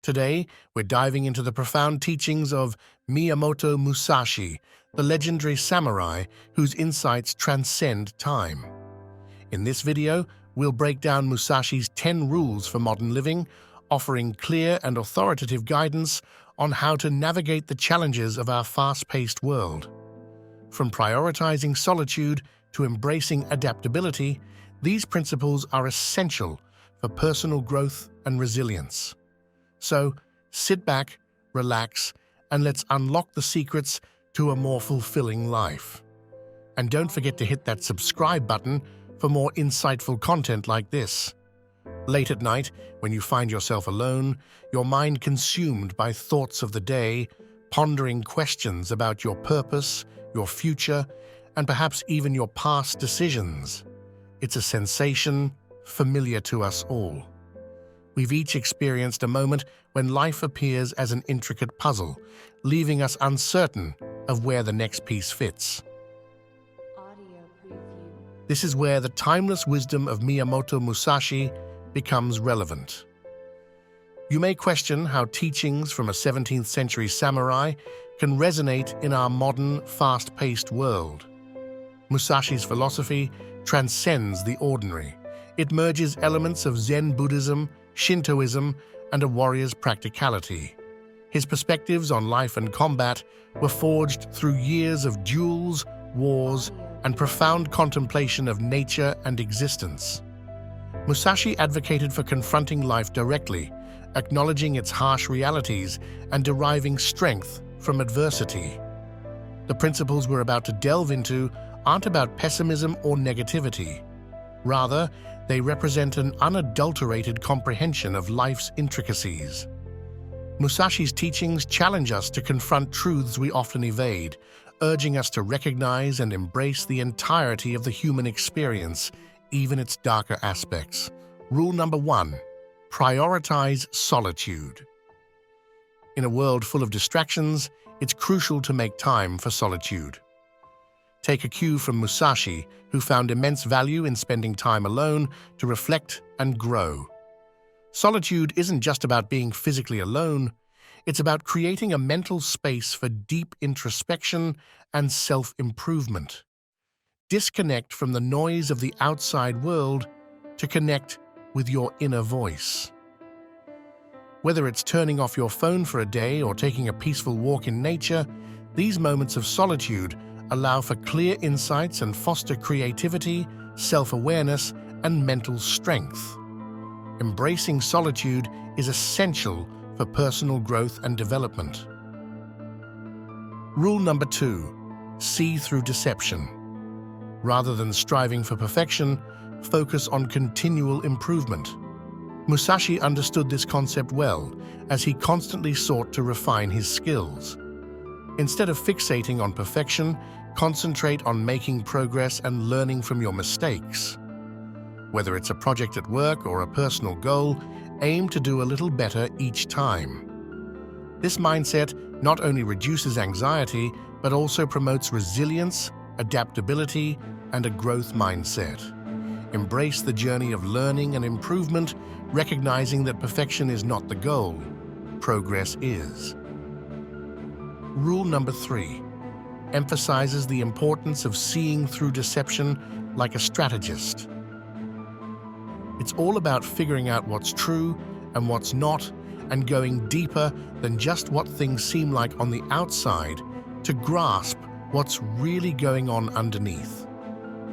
Today, we're diving into the profound teachings of Miyamoto Musashi, the legendary samurai whose insights transcend time. In this video, we'll break down Musashi's 10 rules for modern living, offering clear and authoritative guidance on how to navigate the challenges of our fast-paced world. From prioritizing solitude to embracing adaptability, these principles are essential for personal growth and resilience. So, sit back, relax, and let's unlock the secrets to a more fulfilling life. And don't forget to hit that subscribe button for more insightful content like this. Late at night, when you find yourself alone, your mind consumed by thoughts of the day, pondering questions about your purpose, your future, and perhaps even your past decisions. It's a sensation familiar to us all. We've each experienced a moment when life appears as an intricate puzzle, leaving us uncertain of where the next piece fits. This is where the timeless wisdom of Miyamoto Musashi becomes relevant. You may question how teachings from a 17th century samurai can resonate in our modern, fast-paced world. Musashi's philosophy transcends the ordinary. It merges elements of Zen Buddhism, Shintoism, and a warrior's practicality. His perspectives on life and combat were forged through years of duels, wars, and profound contemplation of nature and existence. Musashi advocated for confronting life directly, acknowledging its harsh realities and deriving strength from adversity. The principles we're about to delve into aren't about pessimism or negativity. Rather, they represent an unadulterated comprehension of life's intricacies. Musashi's teachings challenge us to confront truths we often evade, urging us to recognize and embrace the entirety of the human experience, even its darker aspects. Rule number 1: prioritize solitude. In a world full of distractions, it's crucial to make time for solitude. Take a cue from Musashi, who found immense value in spending time alone to reflect and grow. Solitude isn't just about being physically alone, it's about creating a mental space for deep introspection and self-improvement. Disconnect from the noise of the outside world to connect with your inner voice. Whether it's turning off your phone for a day or taking a peaceful walk in nature, these moments of solitude allow for clear insights and foster creativity, self-awareness, and mental strength. Embracing solitude is essential for personal growth and development. Rule number 2: see through deception. Rather than striving for perfection, focus on continual improvement. Musashi understood this concept well, as he constantly sought to refine his skills. Instead of fixating on perfection, concentrate on making progress and learning from your mistakes. Whether it's a project at work or a personal goal, aim to do a little better each time. This mindset not only reduces anxiety, but also promotes resilience, adaptability, and a growth mindset. Embrace the journey of learning and improvement, recognizing that perfection is not the goal, progress is. Rule number 3: emphasizes the importance of seeing through deception like a strategist. It's all about figuring out what's true and what's not, and going deeper than just what things seem like on the outside to grasp what's really going on underneath.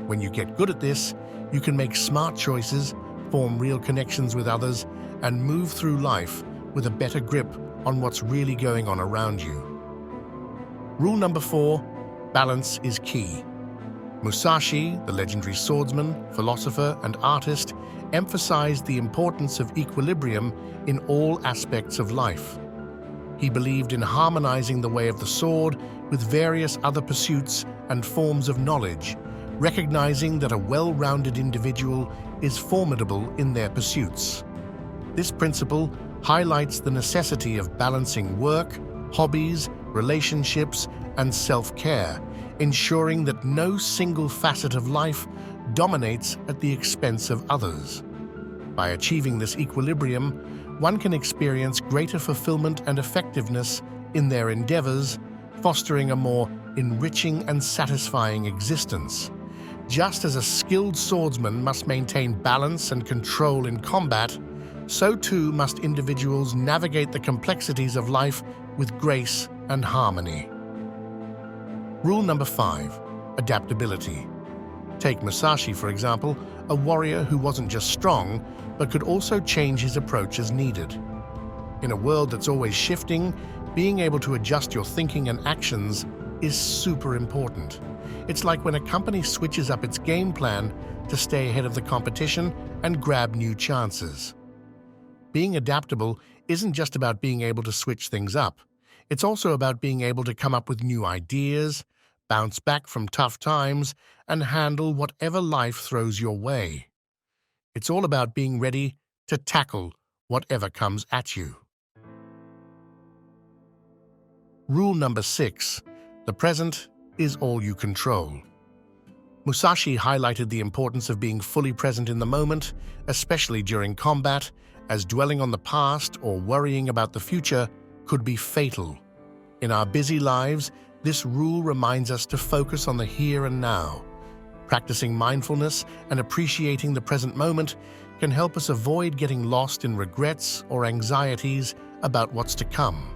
When you get good at this, you can make smart choices, form real connections with others, and move through life with a better grip on what's really going on around you. Rule number 4: balance is key. Musashi, the legendary swordsman, philosopher, and artist, emphasized the importance of equilibrium in all aspects of life. He believed in harmonizing the way of the sword with various other pursuits and forms of knowledge, recognizing that a well-rounded individual is formidable in their pursuits. This principle highlights the necessity of balancing work, hobbies, relationships, and self-care, ensuring that no single facet of life dominates at the expense of others. By achieving this equilibrium, one can experience greater fulfillment and effectiveness in their endeavors, fostering a more enriching and satisfying existence. Just as a skilled swordsman must maintain balance and control in combat, so too must individuals navigate the complexities of life with grace and harmony. Rule number 5, adaptability. Take Musashi, for example, a warrior who wasn't just strong, but could also change his approach as needed. In a world that's always shifting, being able to adjust your thinking and actions is super important. It's like when a company switches up its game plan to stay ahead of the competition and grab new chances. Being adaptable isn't just about being able to switch things up. It's also about being able to come up with new ideas, bounce back from tough times, and handle whatever life throws your way. It's all about being ready to tackle whatever comes at you. Rule number 6, the present is all you control. Musashi highlighted the importance of being fully present in the moment, especially during combat, as dwelling on the past or worrying about the future could be fatal. In our busy lives, this rule reminds us to focus on the here and now. Practicing mindfulness and appreciating the present moment can help us avoid getting lost in regrets or anxieties about what's to come.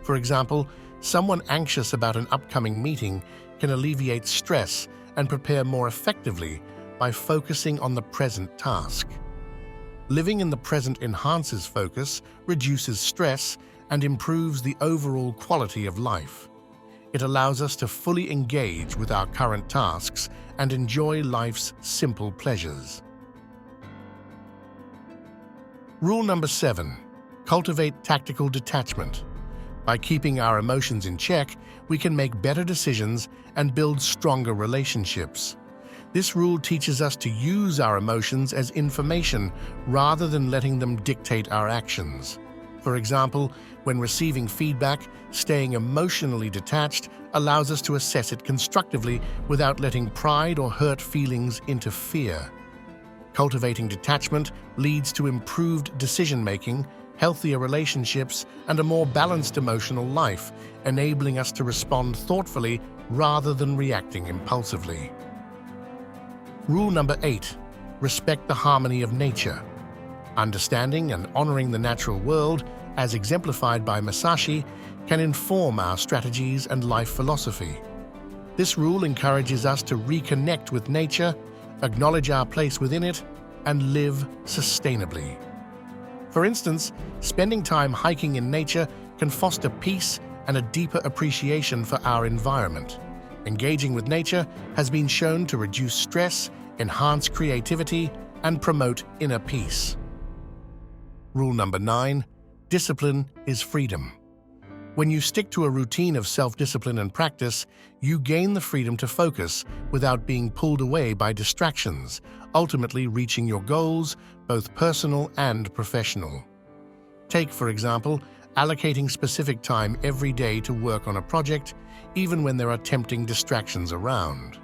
For example, someone anxious about an upcoming meeting can alleviate stress and prepare more effectively by focusing on the present task. Living in the present enhances focus, reduces stress, and improves the overall quality of life. It allows us to fully engage with our current tasks and enjoy life's simple pleasures. Rule number 7, cultivate tactical detachment. By keeping our emotions in check, we can make better decisions and build stronger relationships. This rule teaches us to use our emotions as information rather than letting them dictate our actions. For example, when receiving feedback, staying emotionally detached allows us to assess it constructively without letting pride or hurt feelings interfere. Cultivating detachment leads to improved decision-making, healthier relationships, and a more balanced emotional life, enabling us to respond thoughtfully rather than reacting impulsively. Rule number 8, respect the harmony of nature. Understanding and honoring the natural world, as exemplified by Musashi, can inform our strategies and life philosophy. This rule encourages us to reconnect with nature, acknowledge our place within it, and live sustainably. For instance, spending time hiking in nature can foster peace and a deeper appreciation for our environment. Engaging with nature has been shown to reduce stress, enhance creativity, and promote inner peace. Rule number 9, discipline is freedom. When you stick to a routine of self-discipline and practice, you gain the freedom to focus without being pulled away by distractions, ultimately reaching your goals, both personal and professional. Take, for example, allocating specific time every day to work on a project, even when there are tempting distractions around.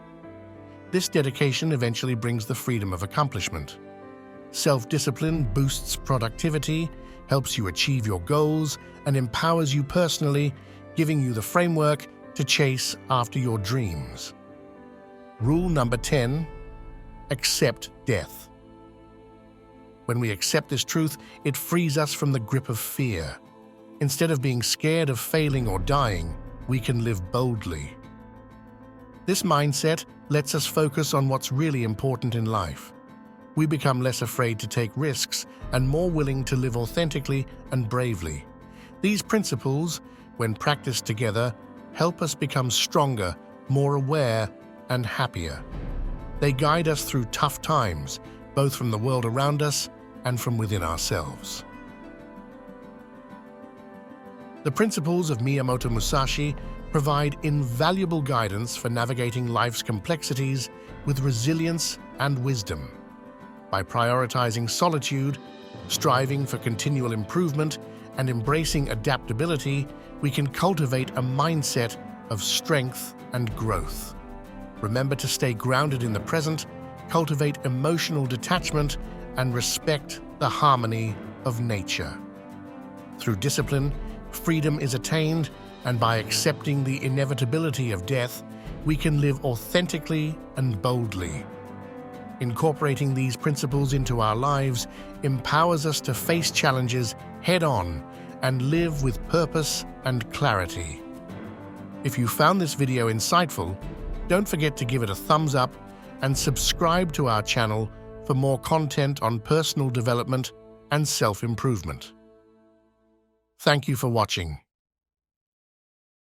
This dedication eventually brings the freedom of accomplishment. Self-discipline boosts productivity, helps you achieve your goals, and empowers you personally, giving you the framework to chase after your dreams. Rule number 10, accept death. When we accept this truth, it frees us from the grip of fear. Instead of being scared of failing or dying, we can live boldly. This mindset lets us focus on what's really important in life. We become less afraid to take risks and more willing to live authentically and bravely. These principles, when practiced together, help us become stronger, more aware, and happier. They guide us through tough times, both from the world around us and from within ourselves. The principles of Miyamoto Musashi provide invaluable guidance for navigating life's complexities with resilience and wisdom. By prioritizing solitude, striving for continual improvement, and embracing adaptability, we can cultivate a mindset of strength and growth. Remember to stay grounded in the present, cultivate emotional detachment, and respect the harmony of nature. Through discipline, freedom is attained, and by accepting the inevitability of death, we can live authentically and boldly. Incorporating these principles into our lives empowers us to face challenges head-on and live with purpose and clarity. If you found this video insightful, don't forget to give it a thumbs up and subscribe to our channel for more content on personal development and self-improvement. Thank you for watching.